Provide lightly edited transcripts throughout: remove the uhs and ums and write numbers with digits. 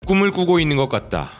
꿈을 꾸고 있는 것 같다.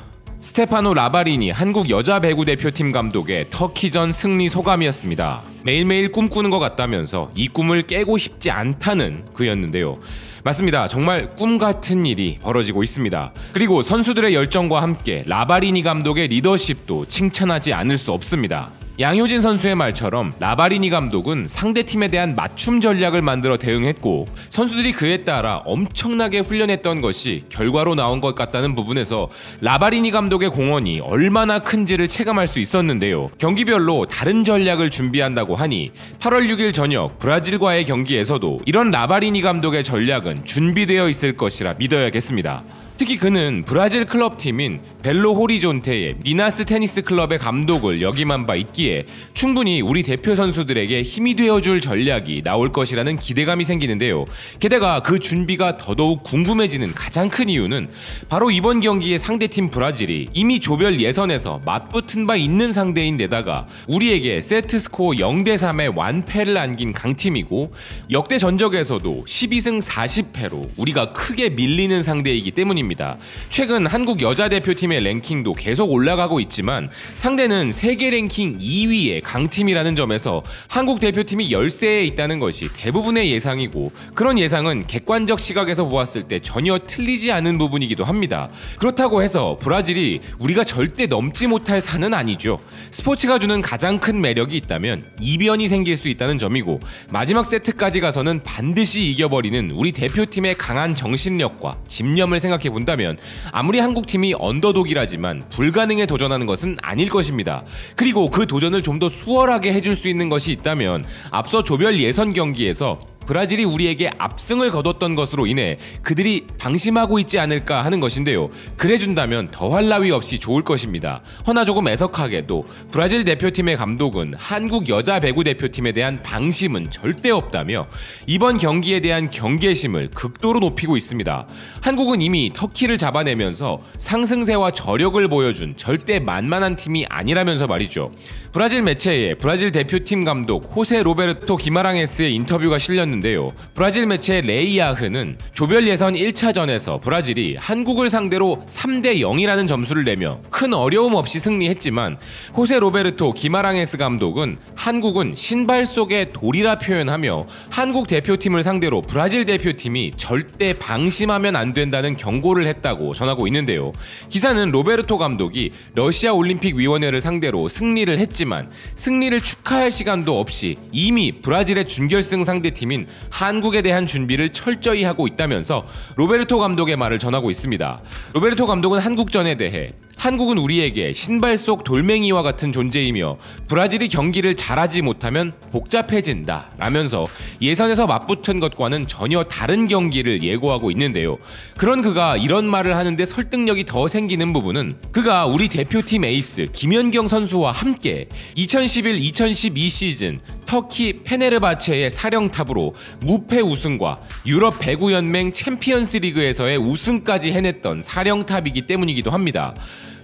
스테파노 라바리니 한국 여자 배구 대표팀 감독의 터키전 승리 소감이었습니다. 매일매일 꿈꾸는 것 같다면서 이 꿈을 깨고 싶지 않다는 그였는데요. 맞습니다. 정말 꿈 같은 일이 벌어지고 있습니다. 그리고 선수들의 열정과 함께 라바리니 감독의 리더십도 칭찬하지 않을 수 없습니다. 양효진 선수의 말처럼 라바리니 감독은 상대팀에 대한 맞춤 전략을 만들어 대응했고 선수들이 그에 따라 엄청나게 훈련했던 것이 결과로 나온 것 같다는 부분에서 라바리니 감독의 공헌이 얼마나 큰지를 체감할 수 있었는데요. 경기별로 다른 전략을 준비한다고 하니 8월 6일 저녁 브라질과의 경기에서도 이런 라바리니 감독의 전략은 준비되어 있을 것이라 믿어야겠습니다. 특히 그는 브라질 클럽팀인 벨로 호리존테의 미나스 테니스 클럽의 감독을 역임한 바 있기에 충분히 우리 대표 선수들에게 힘이 되어줄 전략이 나올 것이라는 기대감이 생기는데요. 게다가 그 준비가 더더욱 궁금해지는 가장 큰 이유는 바로 이번 경기의 상대팀 브라질이 이미 조별 예선에서 맞붙은 바 있는 상대인데다가 우리에게 세트스코어 0대3의 완패를 안긴 강팀이고 역대 전적에서도 12승 40패로 우리가 크게 밀리는 상대이기 때문입니다. 최근 한국 여자 대표팀의 랭킹도 계속 올라가고 있지만 상대는 세계 랭킹 2위의 강팀이라는 점에서 한국 대표팀이 열세에 있다는 것이 대부분의 예상이고 그런 예상은 객관적 시각에서 보았을 때 전혀 틀리지 않은 부분이기도 합니다. 그렇다고 해서 브라질이 우리가 절대 넘지 못할 산은 아니죠. 스포츠가 주는 가장 큰 매력이 있다면 이변이 생길 수 있다는 점이고 마지막 세트까지 가서는 반드시 이겨버리는 우리 대표팀의 강한 정신력과 집념을 생각해 본다면 아무리 한국팀이 언더독이라지만 불가능에 도전하는 것은 아닐 것입니다. 그리고 그 도전을 좀 더 수월하게 해줄 수 있는 것이 있다면 앞서 조별 예선 경기에서 브라질이 우리에게 압승을 거뒀던 것으로 인해 그들이 방심하고 있지 않을까 하는 것인데요. 그래준다면 더할 나위 없이 좋을 것입니다. 허나 조금 애석하게도 브라질 대표팀의 감독은 한국 여자 배구 대표팀에 대한 방심은 절대 없다며 이번 경기에 대한 경계심을 극도로 높이고 있습니다. 한국은 이미 터키를 잡아내면서 상승세와 저력을 보여준 절대 만만한 팀이 아니라면서 말이죠. 브라질 매체에 브라질 대표팀 감독 호세 로베르토 기마랑헤스의 인터뷰가 실렸는데요. 브라질 매체 레이아흐는 조별 예선 1차전에서 브라질이 한국을 상대로 3대 0이라는 점수를 내며 큰 어려움 없이 승리했지만 호세 로베르토 기마랑헤스 감독은 한국은 신발 속의 돌이라 표현하며 한국 대표팀을 상대로 브라질 대표팀이 절대 방심하면 안 된다는 경고를 했다고 전하고 있는데요. 기사는 로베르토 감독이 러시아 올림픽 위원회를 상대로 승리를 했지만 승리를 축하할 시간도 없이 이미 브라질의 준결승 상대팀인 한국에 대한 준비를 철저히 하고 있다면서 로베르토 감독의 말을 전하고 있습니다. 로베르토 감독은 한국전에 대해 한국은 우리에게 신발 속 돌멩이와 같은 존재이며 브라질이 경기를 잘하지 못하면 복잡해진다 라면서 예선에서 맞붙은 것과는 전혀 다른 경기를 예고하고 있는데요. 그런 그가 이런 말을 하는데 설득력이 더 생기는 부분은 그가 우리 대표팀 에이스 김연경 선수와 함께 2011-2012 시즌 터키 페네르바체의 사령탑으로 무패 우승과 유럽 배구연맹 챔피언스 리그에서의 우승까지 해냈던 사령탑이기 때문이기도 합니다.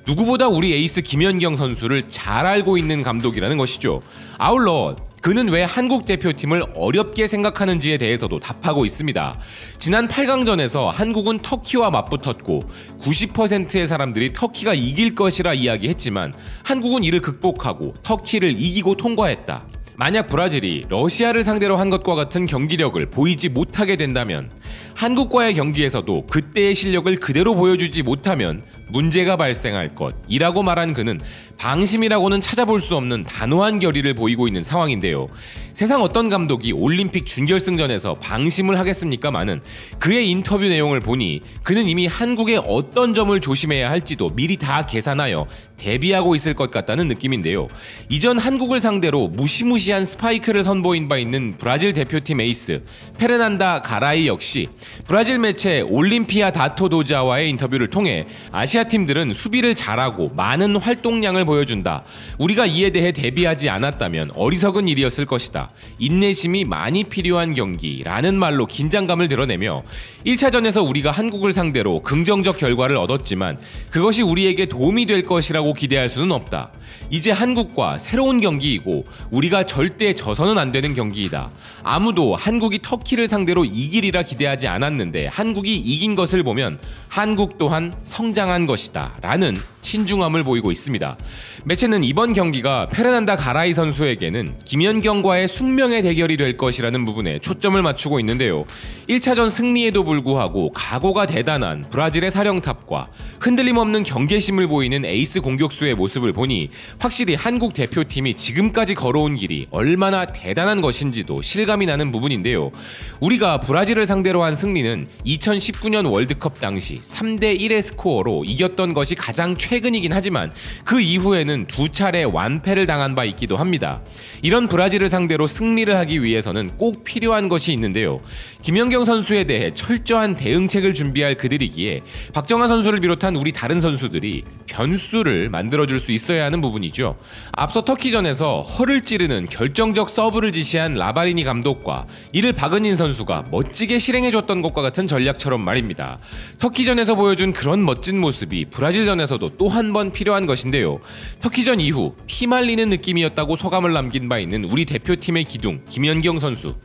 누구보다 우리 에이스 김연경 선수를 잘 알고 있는 감독이라는 것이죠. 아울러 그는 왜 한국 대표팀을 어렵게 생각하는지에 대해서도 답하고 있습니다. 지난 8강전에서 한국은 터키와 맞붙었고 90%의 사람들이 터키가 이길 것이라 이야기했지만 한국은 이를 극복하고 터키를 이기고 통과했다. 만약 브라질이 러시아를 상대로 한 것과 같은 경기력을 보이지 못하게 된다면 한국과의 경기에서도 그때의 실력을 그대로 보여주지 못하면 문제가 발생할 것이라고 말한 그는 방심이라고는 찾아볼 수 없는 단호한 결의를 보이고 있는 상황인데요. 세상 어떤 감독이 올림픽 준결승전에서 방심을 하겠습니까마는 그의 인터뷰 내용을 보니 그는 이미 한국의 어떤 점을 조심해야 할지도 미리 다 계산하여 대비하고 있을 것 같다는 느낌인데요. 이전 한국을 상대로 무시무시한 스파이크를 선보인 바 있는 브라질 대표팀 에이스 페르난다 가라이 역시 브라질 매체 올림피아 다토도자와의 인터뷰를 통해 아시아 팀들은 수비를 잘하고 많은 활동량을 보여준다. 우리가 이에 대해 대비하지 않았다면 어리석은 일이었을 것이다. 인내심이 많이 필요한 경기라는 말로 긴장감을 드러내며 1차전에서 우리가 한국을 상대로 긍정적 결과를 얻었지만 그것이 우리에게 도움이 될 것이라고 기대할 수는 없다. 이제 한국과 새로운 경기이고 우리가 절대 져서는 안 되는 경기이다. 아무도 한국이 터키를 상대로 이기리라 기대하지 않았는데 한국이 이긴 것을 보면 한국 또한 성장한 것이다 라는 신중함을 보이고 있습니다. 매체는 이번 경기가 페르난다 가라이 선수에게는 김연경과의 숙명의 대결이 될 것이라는 부분에 초점을 맞추고 있는데요. 1차전 승리에도 불구하고 각오가 대단한 브라질의 사령탑과 흔들림 없는 경계심을 보이는 에이스 공격수의 모습을 보니 확실히 한국 대표팀이 지금까지 걸어온 길이 얼마나 대단한 것인지도 실감이 나는 부분인데요. 우리가 브라질을 상대로 한 승리는 2019년 월드컵 당시 3대1의 스코어로 이겼던 것이 가장 최근이긴 하지만 그 이후에는 2차례 완패를 당한 바 있기도 합니다. 이런 브라질을 상대로 승리를 하기 위해서는 꼭 필요한 것이 있는데요. 김연경 선수에 대해 철저한 대응책을 준비할 그들이기에 박정하 선수를 비롯한 우리 다른 선수들이 변수를 만들어줄 수 있어야 하는 부분이죠. 앞서 터키전에서 허를 찌르는 결정적 서브를 지시한 라바리니 감독과 이를 박은인 선수가 멋지게 실행해줬던 것과 같은 전략처럼 말입니다. 터키전에서 보여준 그런 멋진 모습이 브라질전에서도 또 한 번 필요한 것인데요. 터키전 이후 피말리는 느낌이었다고 소감을 남긴 바 있는 우리 대표팀의 기둥 김연경 선수.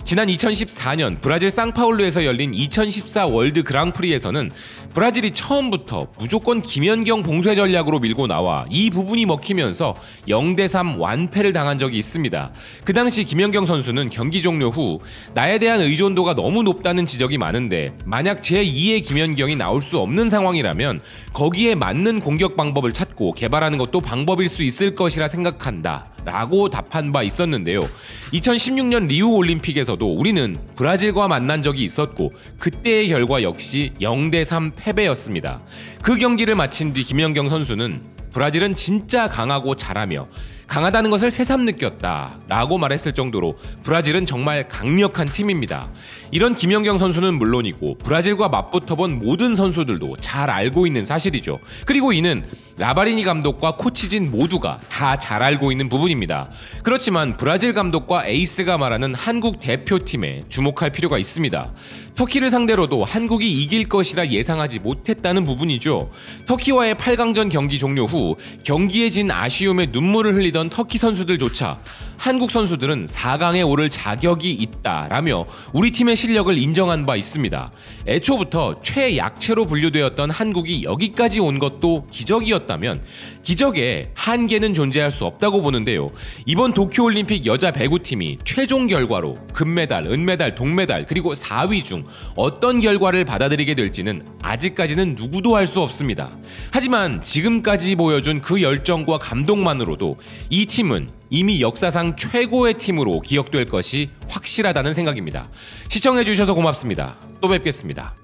지난 2014년 브라질 상파울루에서 열린 2014 월드 그랑프리에서는 브라질이 처음부터 무조건 김연경 봉쇄 전략으로 밀고 나와 이 부분이 먹히면서 0대3 완패를 당한 적이 있습니다. 그 당시 김연경 선수는 경기 종료 후 나에 대한 의존도가 너무 높다는 지적이 많은데 만약 제2의 김연경이 나올 수 없는 상황이라면 거기에 맞는 공격 방법을 찾고 개발하는 것도 방법일 수 있을 것이라 생각한다 라고 답한 바 있었는데요. 2016년 리우 올림픽에서도 우리는 브라질과 만난 적이 있었고 그때의 결과 역시 0대3 패배였습니다. 그 경기를 마친 뒤 김연경 선수는 브라질은 진짜 강하고 잘하며 강하다는 것을 새삼 느꼈다 라고 말했을 정도로 브라질은 정말 강력한 팀입니다. 이런 김연경 선수는 물론이고 브라질과 맞붙어본 모든 선수들도 잘 알고 있는 사실이죠. 그리고 이는 라바리니 감독과 코치진 모두가 다 잘 알고 있는 부분입니다. 그렇지만 브라질 감독과 에이스가 말하는 한국 대표팀에 주목할 필요가 있습니다. 터키를 상대로도 한국이 이길 것이라 예상하지 못했다는 부분이죠. 터키와의 8강전 경기 종료 후 경기에 진 아쉬움에 눈물을 흘리던 터키 선수들조차 한국 선수들은 4강에 오를 자격이 있다라며 우리 팀의 실력을 인정한 바 있습니다. 애초부터 최약체로 분류되었던 한국이 여기까지 온 것도 기적이었다면 기적에 한계는 존재할 수 없다고 보는데요. 이번 도쿄올림픽 여자 배구팀이 최종 결과로 금메달, 은메달, 동메달 그리고 4위 중 어떤 결과를 받아들이게 될지는 아직까지는 누구도 알 수 없습니다. 하지만 지금까지 보여준 그 열정과 감동만으로도 이 팀은 이미 역사상 최고의 팀으로 기억될 것이 확실하다는 생각입니다. 시청해주셔서 고맙습니다. 또 뵙겠습니다.